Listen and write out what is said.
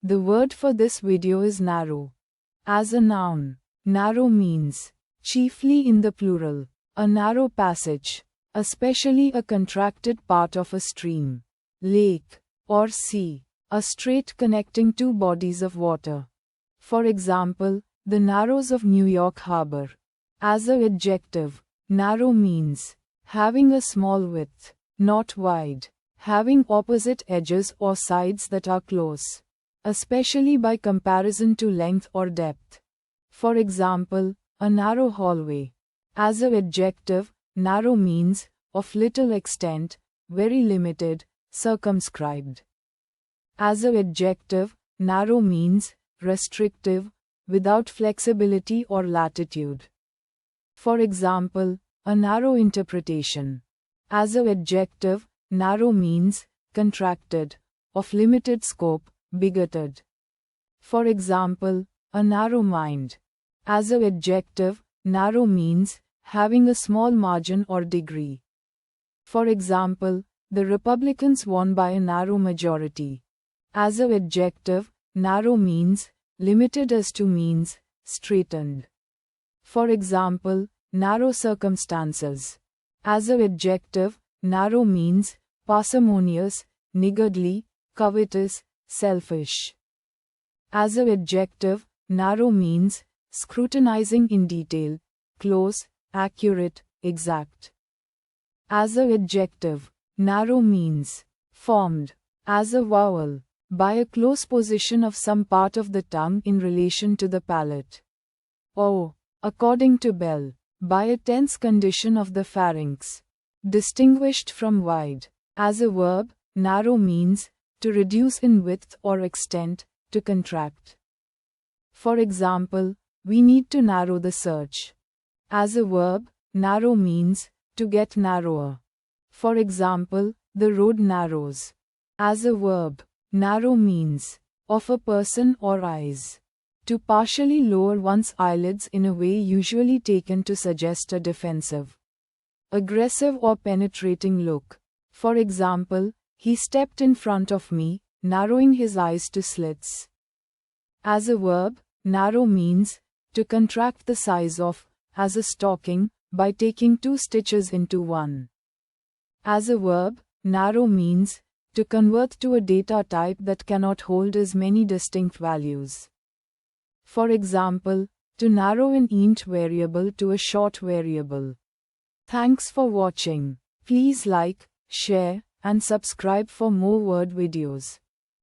The word for this video is narrow. As a noun, narrow means, chiefly in the plural, a narrow passage, especially a contracted part of a stream, lake, or sea, a strait connecting two bodies of water. For example, the narrows of New York Harbor. As an adjective, narrow means, having a small width, not wide, having opposite edges or sides that are close, especially by comparison to length or depth. For example, a narrow hallway. As an adjective, narrow means, of little extent, very limited, circumscribed. As an adjective, narrow means, restrictive, without flexibility or latitude. For example, a narrow interpretation. As an adjective, narrow means, contracted, of limited scope, bigoted. For example, a narrow mind. As an adjective, narrow means, having a small margin or degree. For example, the Republicans won by a narrow majority. As an adjective, narrow means, limited as to means, straitened. For example, narrow circumstances. As an adjective, narrow means, parsimonious, niggardly, covetous, selfish. As an adjective, narrow means, scrutinizing in detail, close, accurate, exact. As an adjective, narrow means, formed, as a vowel, by a close position of some part of the tongue in relation to the palate. Or, according to Bell, by a tense condition of the pharynx. Distinguished from wide. As a verb, narrow means, to reduce in width or extent, to contract. For example, we need to narrow the search. As a verb, narrow means, to get narrower. For example, the road narrows. As a verb, narrow means, of a person or eyes. To partially lower one's eyelids in a way usually taken to suggest a defensive, aggressive or penetrating look. For example, he stepped in front of me, narrowing his eyes to slits. As a verb, narrow means, to contract the size of, as a stocking, by taking two stitches into one. As a verb, narrow means, to convert to a data type that cannot hold as many distinct values. For example, to narrow an int variable to a short variable. Thanks for watching. Please like, share, and subscribe for more word videos.